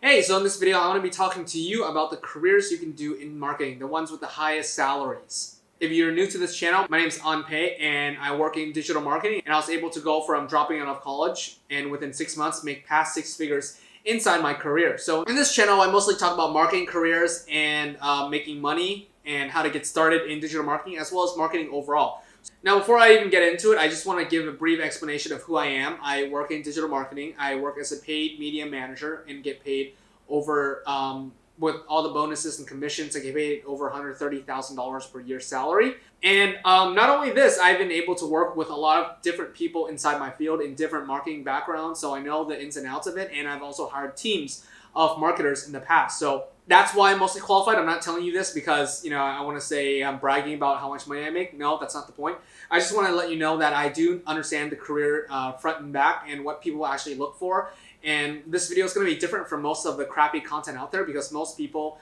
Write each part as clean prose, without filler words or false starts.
Hey, so in this video, I want to be talking to you about the careers you can do in marketing, the ones with the highest salaries. If you're new to this channel, my name is Anpei and I work in digital marketing, and I was able to go from dropping out of college and within 6 months make past 6 figures inside my career. So in this channel, I mostly talk about marketing careers and making money and how to get started in digital marketing as well as marketing overall. Now, before I even get into it, I just want to give a brief explanation of who I am. I work in digital marketing. I work as a paid media manager and get paid over, with all the bonuses and commissions, I get paid over $130,000 per year salary. And not only this, I've been able to work with a lot of different people inside my field in different marketing backgrounds, so I know the ins and outs of it, and I've also hired teams of marketers in the past. So that's why I'm mostly qualified. I'm not telling you this because, I want to say I'm bragging about how much money I make. No, that's not the point. I just want to let you know that I do understand the career front and back and what people actually look for. And this video is going to be different from most of the crappy content out there because most people,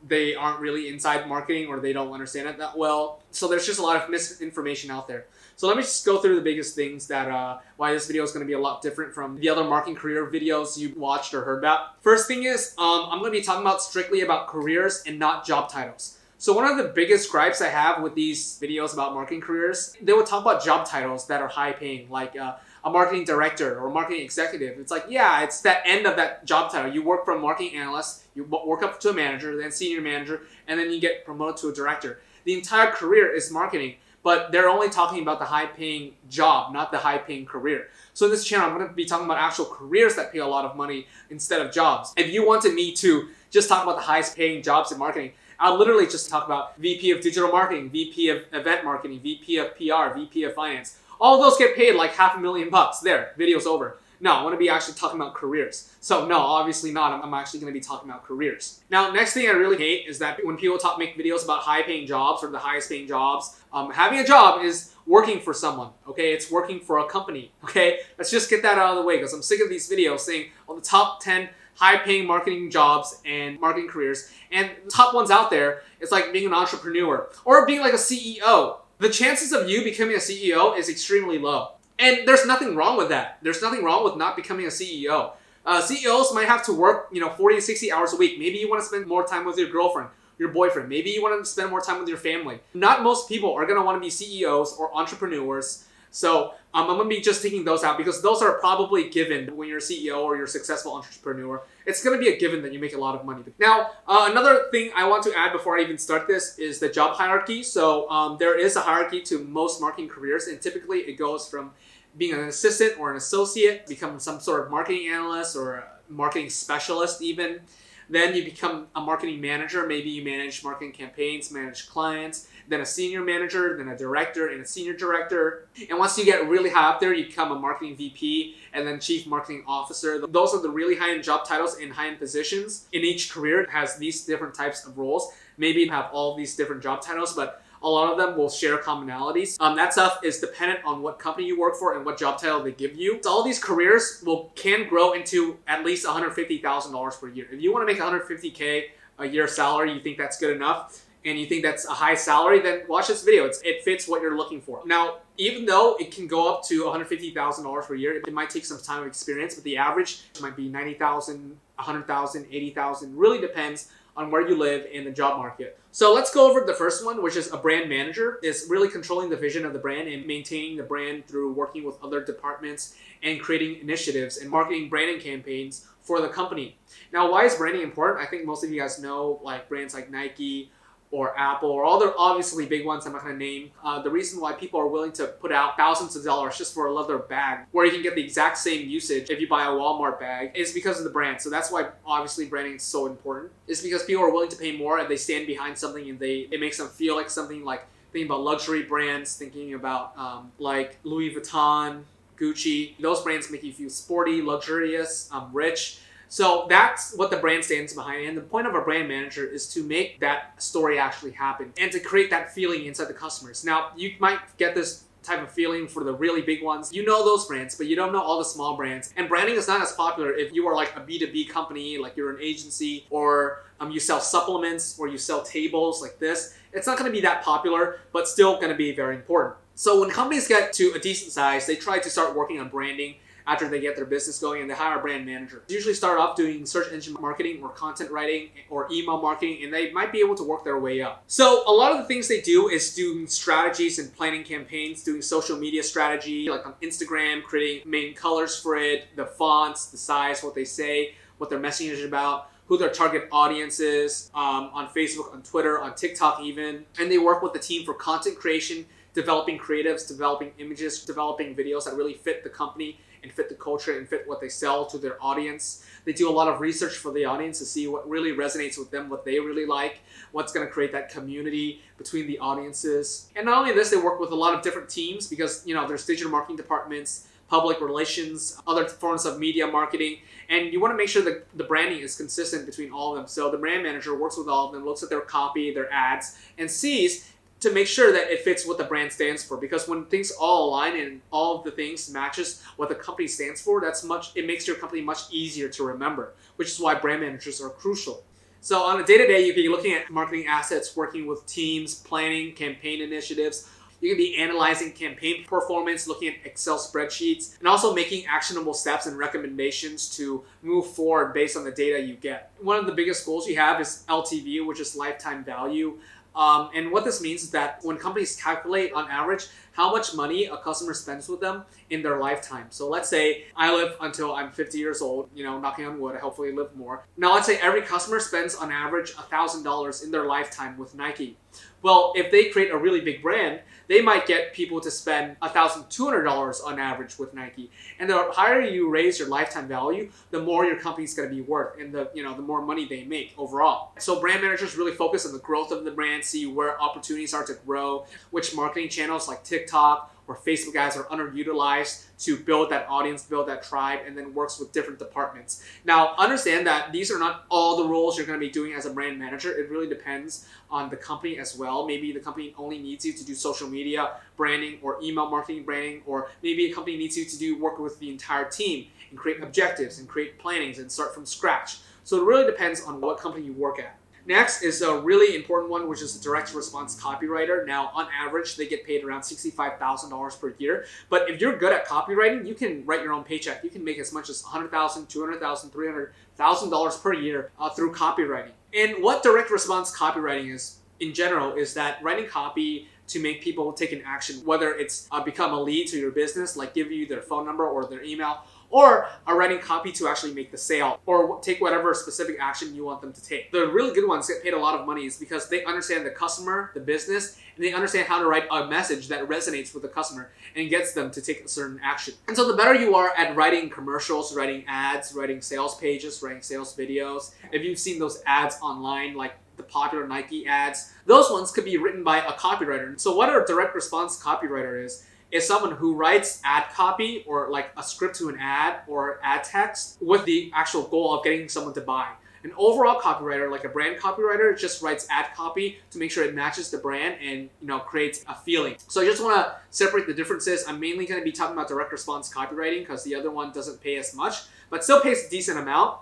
they aren't really inside marketing or they don't understand it that well. So there's just a lot of misinformation out there. So let me just go through the biggest things that why this video is going to be a lot different from the other marketing career videos you watched or heard about. First thing is, I'm going to be talking about strictly about careers and not job titles. So one of the biggest gripes I have with these videos about marketing careers, they would talk about job titles that are high paying, like a marketing director or marketing executive. It's like, yeah, it's that end of that job title. You work from marketing analyst, you work up to a manager, then senior manager, and then you get promoted to a director. The entire career is marketing, but they're only talking about the high-paying job, not the high-paying career. So in this channel, I'm going to be talking about actual careers that pay a lot of money instead of jobs. If you wanted me to just talk about the highest-paying jobs in marketing, I'll literally just talk about VP of digital marketing, VP of event marketing, VP of PR, VP of finance. All of those get paid like $500,000. There, video's over. No, I want to be actually talking about careers. So no, obviously not. I'm actually going to be talking about careers. Now, next thing I really hate is that when people make videos about high-paying jobs or the highest-paying jobs, having a job is working for someone, okay? It's working for a company, okay? Let's just get that out of the way because I'm sick of these videos saying, the top 10 high-paying marketing jobs and marketing careers. And the top ones out there, it's like being an entrepreneur or being like a CEO. The chances of you becoming a CEO is extremely low. And there's nothing wrong with that. There's nothing wrong with not becoming a CEO. CEOs might have to work, 40 to 60 hours a week. Maybe you want to spend more time with your girlfriend, your boyfriend. Maybe you want to spend more time with your family. Not most people are going to want to be CEOs or entrepreneurs. So I'm going to be just taking those out because those are probably given when you're a CEO or you're a successful entrepreneur. It's going to be a given that you make a lot of money. Now, another thing I want to add before I even start this is the job hierarchy. So there is a hierarchy to most marketing careers, and typically it goes from being an assistant or an associate, become some sort of marketing analyst or a marketing specialist even. Then you become a marketing manager. Maybe you manage marketing campaigns, manage clients, then a senior manager, then a director and a senior director. And once you get really high up there, you become a marketing VP and then chief marketing officer. Those are the really high-end job titles and high-end positions. In each career, it has these different types of roles. Maybe you have all these different job titles, but a lot of them will share commonalities. That stuff is dependent on what company you work for and what job title they give you. So all these careers can grow into at least $150,000 per year. If you want to make $150K a year salary, you think that's good enough, and you think that's a high salary, then watch this video. It fits what you're looking for. Now, even though it can go up to $150,000 per year, it might take some time of experience, but the average might be $90,000, $100,000, $80,000. Really depends on where you live in the job market. So let's go over the first one, which is a brand manager. It's really controlling the vision of the brand and maintaining the brand through working with other departments and creating initiatives and marketing branding campaigns for the company. Now, why is branding important? I think most of you guys know, like brands like Nike or Apple or all the obviously big ones I'm not going to name. The reason why people are willing to put out thousands of dollars just for a leather bag where you can get the exact same usage if you buy a Walmart bag is because of the brand. So that's why obviously branding is so important. It's because people are willing to pay more and they stand behind something and it makes them feel like something, like thinking about luxury brands, thinking about like Louis Vuitton, Gucci. Those brands make you feel sporty, luxurious, rich. So that's what the brand stands behind. And the point of a brand manager is to make that story actually happen and to create that feeling inside the customers. Now, you might get this type of feeling for the really big ones. You know those brands, but you don't know all the small brands. And branding is not as popular if you are like a B2B company, like you're an agency, or you sell supplements, or you sell tables like this. It's not going to be that popular, but still going to be very important. So when companies get to a decent size, they try to start working on branding after they get their business going, and they hire a brand manager. They usually start off doing search engine marketing or content writing or email marketing, and they might be able to work their way up. So a lot of the things they do is doing strategies and planning campaigns, doing social media strategy, like on Instagram, creating main colors for it, the fonts, the size, what they say, what their messaging is about, who their target audience is, on Facebook, on Twitter, on TikTok even. And they work with the team for content creation, developing creatives, developing images, developing videos that really fit the company and fit the culture and fit what they sell to their audience. They do a lot of research for the audience to see what really resonates with them, what they really like, what's going to create that community between the audiences. And not only this, they work with a lot of different teams because, there's digital marketing departments, public relations, other forms of media marketing, and you want to make sure that the branding is consistent between all of them. So the brand manager works with all of them, looks at their copy, their ads, and sees to make sure that it fits what the brand stands for. Because when things all align and all of the things matches what the company stands for, it makes your company much easier to remember, which is why brand managers are crucial. So on a day-to-day, you can be looking at marketing assets, working with teams, planning campaign initiatives. You can be analyzing campaign performance, looking at Excel spreadsheets, and also making actionable steps and recommendations to move forward based on the data you get. One of the biggest goals you have is LTV, which is lifetime value. And what this means is that when companies calculate on average how much money a customer spends with them in their lifetime. So let's say I live until I'm 50 years old, knocking on wood, I hopefully live more. Now let's say every customer spends on average $1,000 in their lifetime with Nike. Well, if they create a really big brand, they might get people to spend $1,200 on average with Nike. And the higher you raise your lifetime value, the more your company's going to be worth, and the more money they make overall. So brand managers really focus on the growth of the brand, see where opportunities are to grow, which marketing channels like TikTok or Facebook ads are underutilized to build that audience, build that tribe, and then works with different departments. Now, understand that these are not all the roles you're going to be doing as a brand manager. It really depends on the company as well. Maybe the company only needs you to do social media branding or email marketing branding, or maybe a company needs you to work with the entire team and create objectives and create plannings and start from scratch. So it really depends on what company you work at. Next is a really important one, which is the direct response copywriter. Now, on average, they get paid around $65,000 per year. But if you're good at copywriting, you can write your own paycheck. You can make as much as $100,000, $200,000, $300,000 per year through copywriting. And what direct response copywriting is, in general, is that writing copy to make people take an action, whether it's become a lead to your business, like give you their phone number or their email, or are writing copy to actually make the sale or take whatever specific action you want them to take. The really good ones get paid a lot of money is because they understand the customer, the business, and they understand how to write a message that resonates with the customer and gets them to take a certain action. And so the better you are at writing commercials, writing ads, writing sales pages, writing sales videos, if you've seen those ads online, like the popular Nike ads, those ones could be written by a copywriter. So what a direct response copywriter is someone who writes ad copy or like a script to an ad or ad text with the actual goal of getting someone to buy. An overall copywriter, like a brand copywriter, just writes ad copy to make sure it matches the brand and creates a feeling. So I just want to separate the differences. I'm mainly going to be talking about direct response copywriting because the other one doesn't pay as much, but still pays a decent amount.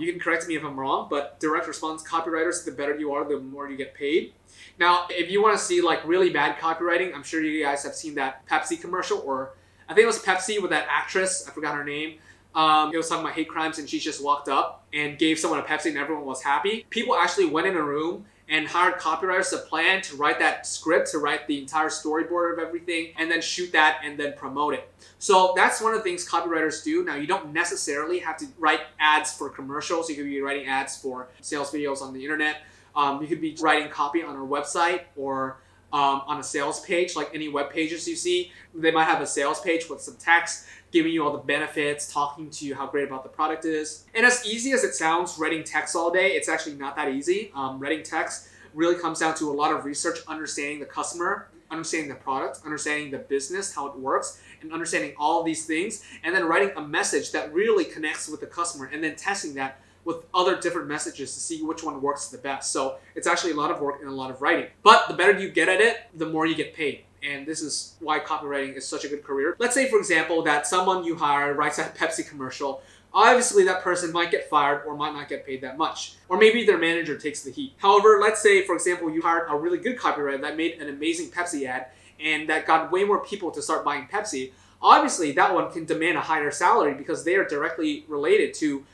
You can correct me if I'm wrong, but direct response copywriters, the better you are, the more you get paid. Now, if you want to see like really bad copywriting, I'm sure you guys have seen that Pepsi commercial, or I think it was Pepsi with that actress, I forgot her name. It was talking about hate crimes and she just walked up and gave someone a Pepsi and everyone was happy. People actually went in a room and hired copywriters to plan to write that script, to write the entire storyboard of everything, and then shoot that and then promote it. So that's one of the things copywriters do. Now, you don't necessarily have to write ads for commercials. You could be writing ads for sales videos on the internet. You could be writing copy on our website or on a sales page, like any web pages you see. They might have a sales page with some text giving you all the benefits, talking to you how great about the product is. And as easy as it sounds, writing text all day, it's actually not that easy. Writing text really comes down to a lot of research, understanding the customer, understanding the product, understanding the business, how it works, and understanding all of these things, and then writing a message that really connects with the customer, and then testing that with other different messages to see which one works the best. So it's actually a lot of work and a lot of writing. But the better you get at it, the more you get paid. And this is why copywriting is such a good career. Let's say, for example, that someone you hire writes a Pepsi commercial. Obviously, that person might get fired or might not get paid that much. Or maybe their manager takes the heat. However, let's say, for example, you hired a really good copywriter that made an amazing Pepsi ad and that got way more people to start buying Pepsi. obviously that one can demand a higher salary because they are directly related to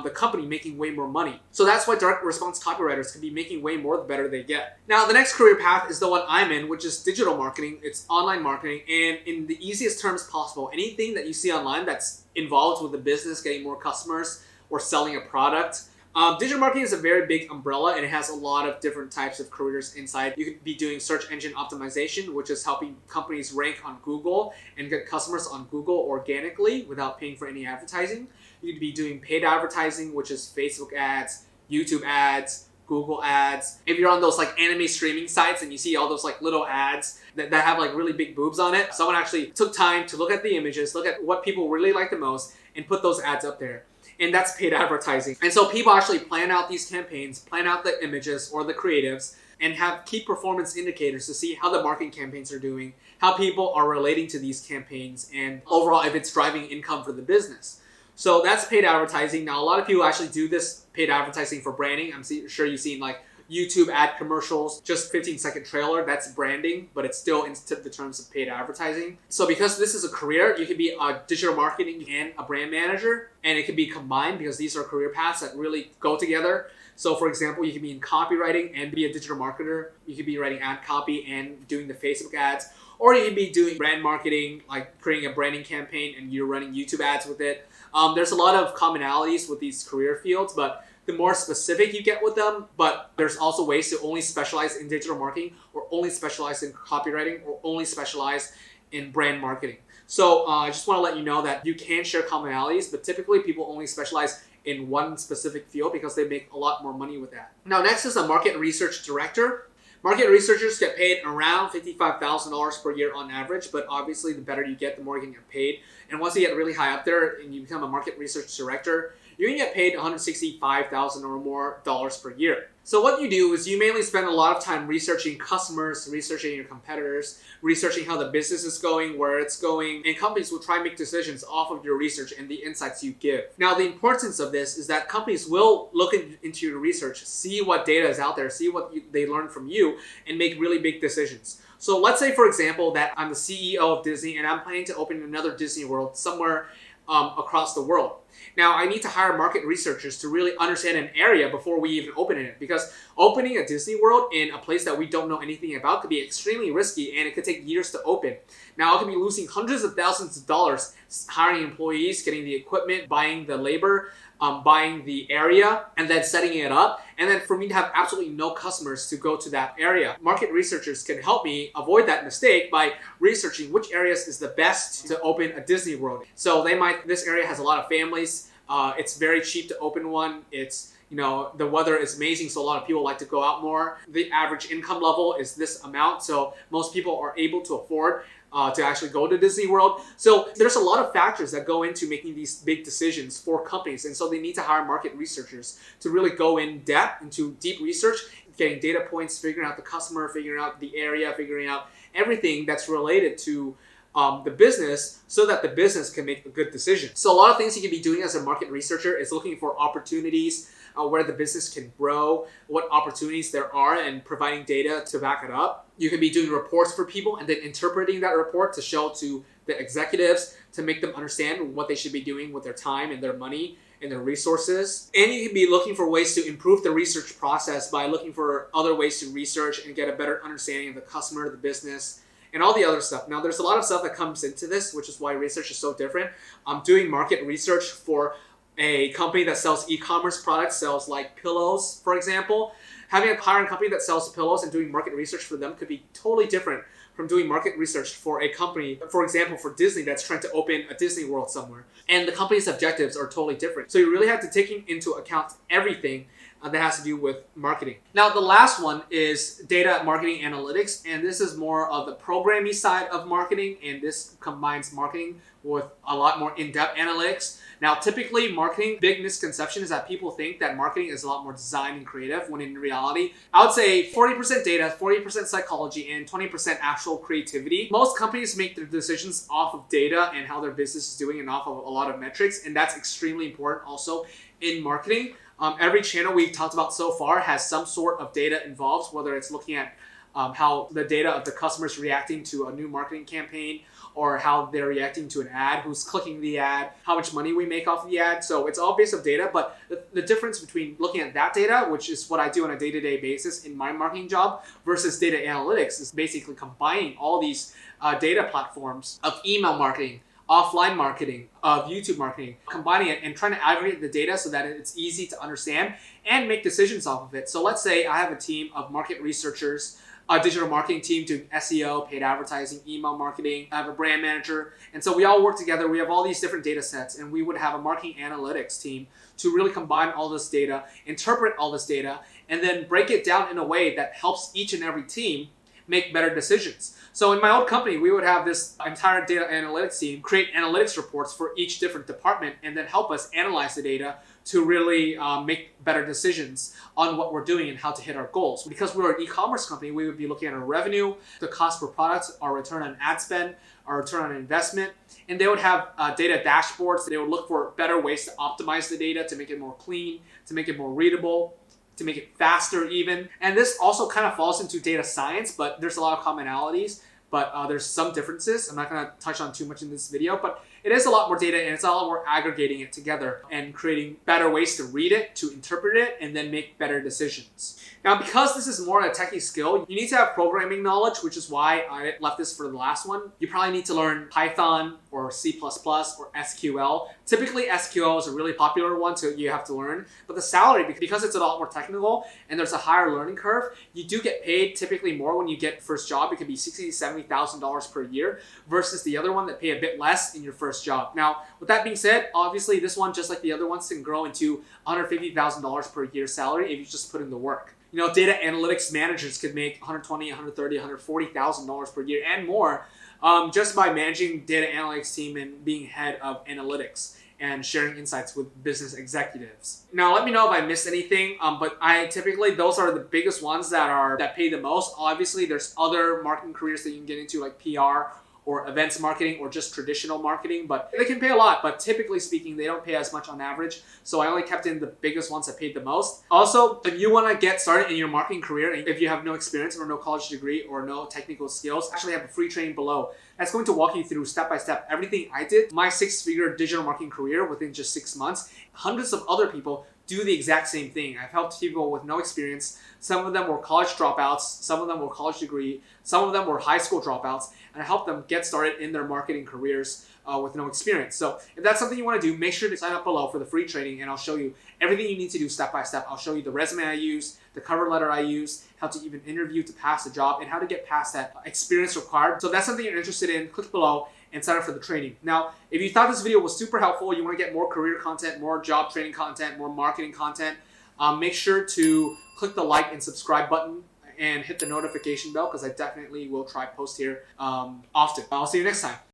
the company making way more money. So that's why direct response copywriters can be making way more the better they get. Now, the next career path is the one I'm in, which is digital marketing. It's online marketing, and in the easiest terms possible, anything that you see online that's involved with the business, getting more customers or selling a product. Digital marketing is a very big umbrella, and it has a lot of different types of careers inside. You could be doing search engine optimization, which is helping companies rank on Google and get customers on Google organically without paying for any advertising. You could be doing paid advertising, which is Facebook ads, YouTube ads, Google ads. If you're on those like anime streaming sites and you see all those like little ads that have like really big boobs on it, someone actually took time to look at the images, look at what people really like the most, and put those ads up there. And that's paid advertising. And so people actually plan out these campaigns, plan out the images or the creatives, and have key performance indicators to see how the marketing campaigns are doing, how people are relating to these campaigns, and overall if it's driving income for the business. So that's paid advertising. Now, a lot of people actually do this paid advertising for branding. I'm sure you've seen like YouTube ad commercials, just 15-second trailer, that's branding, but it's still in the terms of paid advertising. So because this is a career, you can be a digital marketing and a brand manager, and it can be combined because these are career paths that really go together. So for example, you can be in copywriting and be a digital marketer. You could be writing ad copy and doing the Facebook ads, or you can be doing brand marketing, like creating a branding campaign and you're running YouTube ads with it. There's a lot of commonalities with these career fields, but the more specific you get with them, but there's also ways to only specialize in digital marketing or only specialize in copywriting or only specialize in brand marketing. So I just want to let you know that you can share commonalities, but typically people only specialize in one specific field because they make a lot more money with that. Now next is a market research director. Market researchers get paid around $55,000 per year on average, but obviously the better you get, the more you can get paid. And once you get really high up there and you become a market research director, you can get paid $165,000 or more per year. So what you do is you mainly spend a lot of time researching customers, researching your competitors, researching how the business is going, where it's going, and companies will try and make decisions off of your research and the insights you give. Now, the importance of this is that companies will look into your research, see what data is out there, see what they learn from you, and make really big decisions. So let's say, for example, that I'm the CEO of Disney and I'm planning to open another Disney World somewhere across the world. Now, I need to hire market researchers to really understand an area before we even open it, because opening a Disney World in a place that we don't know anything about could be extremely risky and it could take years to open. Now, I could be losing hundreds of thousands of dollars hiring employees, getting the equipment, buying the labor, buying the area, and then setting it up. And then for me to have absolutely no customers to go to that area. Market researchers can help me avoid that mistake by researching which areas is the best to open a Disney World. So this area has a lot of families. It's very cheap to open one. The weather is amazing, so a lot of people like to go out more. The average income level is this amount, so most people are able to afford to actually go to Disney World. So there's a lot of factors that go into making these big decisions for companies, and so they need to hire market researchers to really go in depth into deep research, getting data points, figuring out the customer, figuring out the area, figuring out everything that's related to the business so that the business can make a good decision. So a lot of things you can be doing as a market researcher is looking for opportunities where the business can grow, what opportunities there are, and providing data to back it up. You can be doing reports for people and then interpreting that report to show to the executives to make them understand what they should be doing with their time and their money and their resources. And you can be looking for ways to improve the research process by looking for other ways to research and get a better understanding of the customer, the business, and all the other stuff. Now, there's a lot of stuff that comes into this, which is why research is so different. Doing market research for a company that sells e-commerce products, sells like pillows, for example. Having a hiring company that sells pillows and doing market research for them could be totally different from doing market research for a company, for example, for Disney that's trying to open a Disney World somewhere. And the company's objectives are totally different. So you really have to take into account everything that has to do with marketing. Now, the last one is data marketing analytics, and this is more of the programming side of marketing, and this combines marketing with a lot more in-depth analytics. Now, typically marketing, big misconception is that people think that marketing is a lot more design and creative, when in reality, I would say 40% data, 40% psychology, and 20% actual creativity. Most companies make their decisions off of data and how their business is doing and off of a lot of metrics, and that's extremely important also in marketing. Every channel we've talked about so far has some sort of data involved, whether it's looking at how the data of the customers reacting to a new marketing campaign, or how they're reacting to an ad, who's clicking the ad, how much money we make off the ad. So it's all based off data, but the difference between looking at that data, which is what I do on a day-to-day basis in my marketing job, versus data analytics is basically combining all these data platforms of email marketing, offline marketing, of YouTube marketing, combining it and trying to aggregate the data so that it's easy to understand and make decisions off of it. So let's say I have a team of market researchers, a digital marketing team doing SEO, paid advertising, email marketing. I have a brand manager. And so we all work together. We have all these different data sets, and we would have a marketing analytics team to really combine all this data, interpret all this data, and then break it down in a way that helps each and every team make better decisions. So in my old company, we would have this entire data analytics team create analytics reports for each different department and then help us analyze the data to really make better decisions on what we're doing and how to hit our goals. Because we're an e-commerce company, we would be looking at our revenue, the cost per product, our return on ad spend, our return on investment, and they would have data dashboards. They would look for better ways to optimize the data, to make it more clean, to make it more readable, to make it faster even. And this also kind of falls into data science, but there's a lot of commonalities, but there's some differences. I'm not gonna touch on too much in this video, but it is a lot more data, and it's a lot more aggregating it together and creating better ways to read it, to interpret it, and then make better decisions. Now, because this is more a techie skill, you need to have programming knowledge, which is why I left this for the last one. You probably need to learn Python or C++ or SQL. Typically, SQL is a really popular one, so you have to learn. But the salary, because it's a lot more technical and there's a higher learning curve, you do get paid typically more when you get first job. It could be $60,000 to $70,000 per year versus the other one that pay a bit less in your first job. Now, with that being said, obviously this one, just like the other ones, can grow into $150,000 per year salary if you just put in the work. You know, data analytics managers could make $120,000, $130,000, $140,000 per year and more just by managing data analytics team and being head of analytics and sharing insights with business executives. Now, let me know if I missed anything, but those are the biggest ones that pay the most. Obviously, there's other marketing careers that you can get into, like PR or events marketing or just traditional marketing, but they can pay a lot, but typically speaking, they don't pay as much on average. So I only kept in the biggest ones that paid the most. Also, if you wanna get started in your marketing career, and if you have no experience or no college degree or no technical skills, I actually have a free training below that's going to walk you through step-by-step everything I did, my 6-figure digital marketing career within just 6 months. Hundreds of other people do the exact same thing. I've helped people with no experience. Some of them were college dropouts, some of them were college degree, some of them were high school dropouts, and I helped them get started in their marketing careers with no experience. So if that's something you want to do, make sure to sign up below for the free training, and I'll show you everything you need to do step by step. I'll show you the resume I use, the cover letter I use, how to even interview to pass the job, and how to get past that experience required. So if that's something you're interested in, click below and sign up for the training. Now, if you thought this video was super helpful, you want to get more career content, more job training content, more marketing content, make sure to click the like and subscribe button and hit the notification bell, because I definitely will try post here often. I'll see you next time.